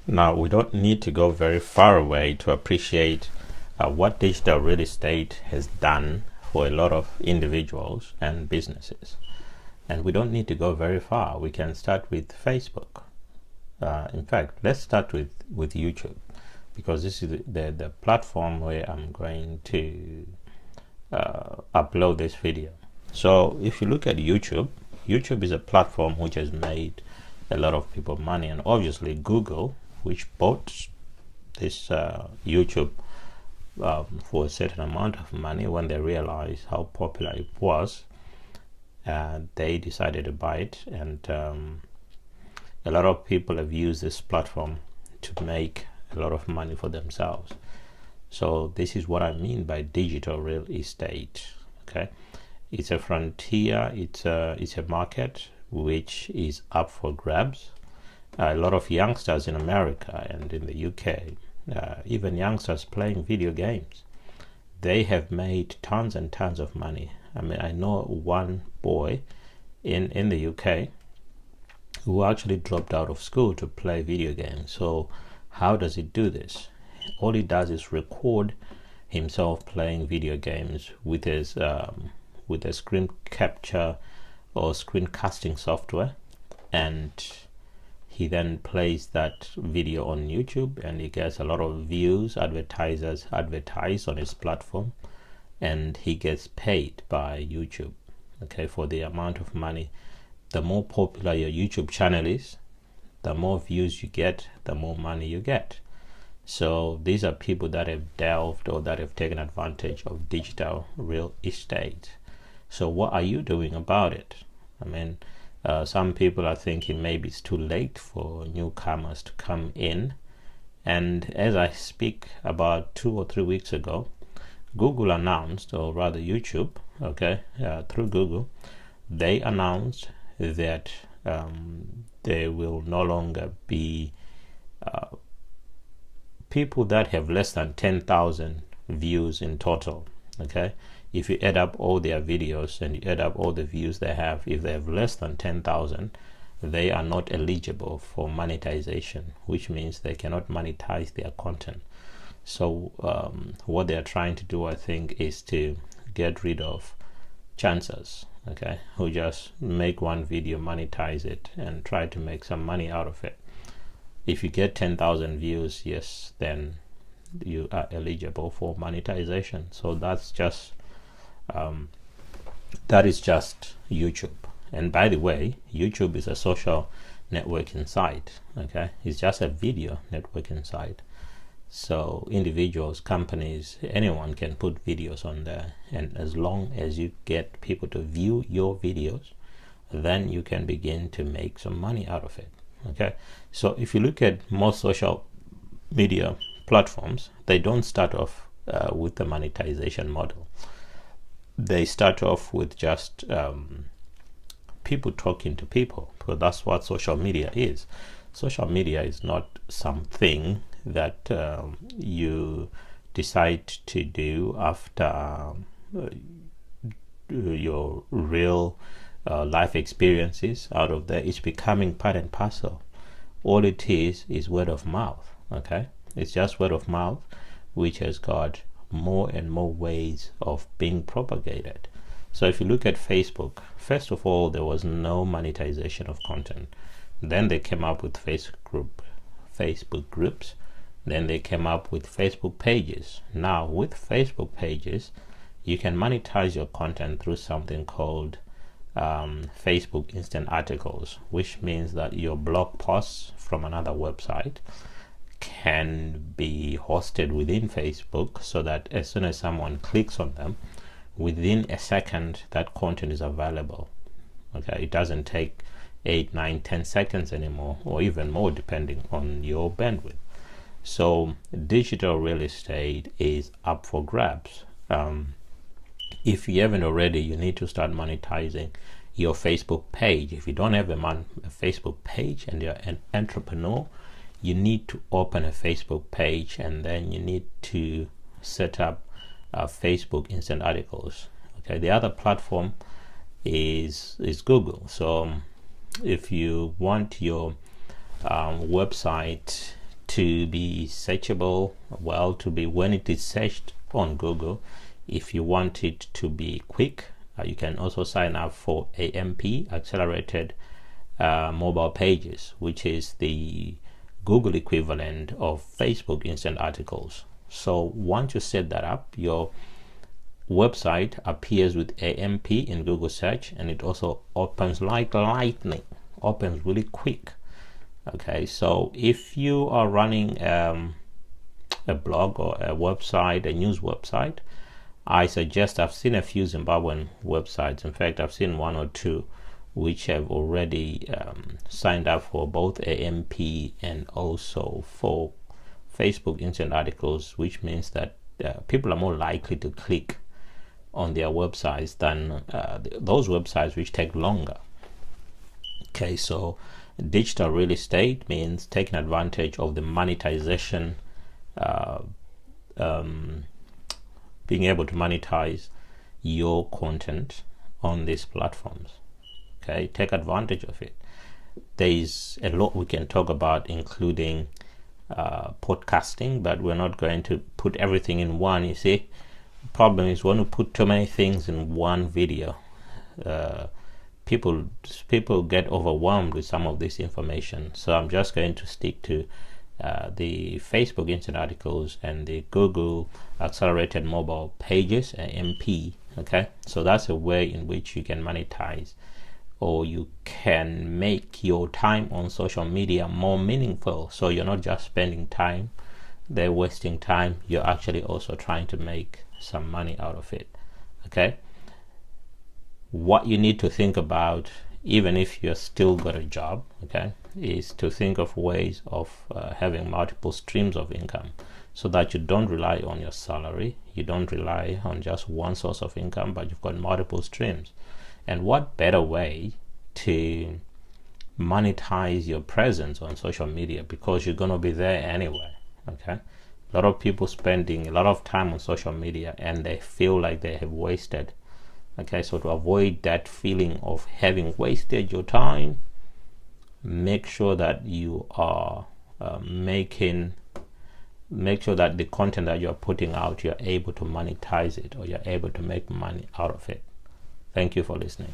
Now, we don't need to go very far away to appreciate what digital real estate has done for a lot of individuals and businesses. And we don't need to go very far. We can start with Facebook. In fact, let's start with YouTube, because this is the platform where I'm going to upload this video. So if you look at YouTube, YouTube is a platform which has made a lot of people money, and obviously Google, which bought this YouTube for a certain amount of money when they realized how popular it was, they decided to buy it, and a lot of people have used this platform to make a lot of money for themselves. So this is what I mean by digital real estate. Okay, it's a frontier, it's a market which is up for grabs. A lot of youngsters in America and in the UK, even youngsters playing video games, they have made tons and tons of money. I mean, I know one boy in the UK who actually dropped out of school to play video games. So how does he do this? All he does is record himself playing video games with his with a screen capture or screen casting software, and he then plays that video on YouTube, and he gets a lot of views. Advertisers advertise on his platform, and he gets paid by YouTube, okay, for the amount of money. The more popular your YouTube channel is, the more views you get, the more money you get. So these are people that have delved or that have taken advantage of digital real estate. So what are you doing about it? I mean, some people are thinking maybe it's too late for newcomers to come in. And as I speak, about 2 or 3 weeks ago, Google announced, or rather YouTube, okay, through Google, they announced that there will no longer be people that have less than 10,000 views in total. Okay, if you add up all their videos and you add up all the views they have, if they have less than 10,000, they are not eligible for monetization, which means they cannot monetize their content. So what they are trying to do, I think, is to get rid of chancers, okay, who just make one video, monetize it, and try to make some money out of it. If you get 10,000 views, yes, then you are eligible for monetization. So that's just that is just YouTube. And by the way, YouTube is a social networking site, okay? It's just a video networking site. So individuals, companies, anyone can put videos on there, and as long as you get people to view your videos, then you can begin to make some money out of it. Okay, so if you look at most social media platforms, they don't start off with the monetization model. They start off with just people talking to people, because that's what social media is. Social media is not something that you decide to do after your real life experiences out of there. It's becoming part and parcel. All it is word of mouth. Okay, it's just word of mouth, which has got more and more ways of being propagated. So if you look at Facebook, first of all, there was no monetization of content. Then they came up with Facebook groups. Then they came up with Facebook pages. Now with Facebook pages, you can monetize your content through something called Facebook instant articles, which means that your blog posts from another website can be hosted within Facebook, so that as soon as someone clicks on them, within a second that content is available. Okay, it doesn't take 8, 9, 10 seconds anymore, or even more depending on your bandwidth. So digital real estate is up for grabs. If you haven't already, you need to start monetizing your Facebook page. If you don't have a Facebook page and you're an entrepreneur, you need to open a Facebook page, and then you need to set up Facebook instant articles. Okay, the other platform is Google. So if you want your website to be searchable, well, to be when it is searched on Google. If you want it to be quick, you can also sign up for AMP, Accelerated Mobile Pages, which is the Google equivalent of Facebook Instant Articles. So once you set that up, your website appears with AMP in Google search, and it also opens like lightning, opens really quick. Okay, so if you are running a blog or a website, a news website, I suggest, I've seen a few Zimbabwean websites, in fact I've seen one or two which have already signed up for both AMP and also for Facebook Instant Articles, which means that people are more likely to click on their websites than those websites which take longer. Okay, so digital real estate means taking advantage of the monetization, being able to monetize your content on these platforms. Okay, take advantage of it. There is a lot we can talk about, including podcasting, but we're not going to put everything in one. You see, the problem is when we put too many things in one video, people get overwhelmed with some of this information. So I'm just going to stick to the Facebook Instant Articles and the Google Accelerated Mobile Pages, AMP. Okay, so that's a way in which you can monetize, or you can make your time on social media more meaningful. So you're not just spending time there wasting time, you're actually also trying to make some money out of it. Okay, what you need to think about, even if you're still got a job, okay, is to think of ways of having multiple streams of income, so that you don't rely on your salary, you don't rely on just one source of income, but you've got multiple streams. And what better way to monetize your presence on social media, because you're going to be there anyway. Okay, a lot of people spending a lot of time on social media and they feel like they have wasted. Okay, so to avoid that feeling of having wasted your time, make sure that you are make sure that the content that you're putting out, you're able to monetize it, or you're able to make money out of it. Thank you for listening.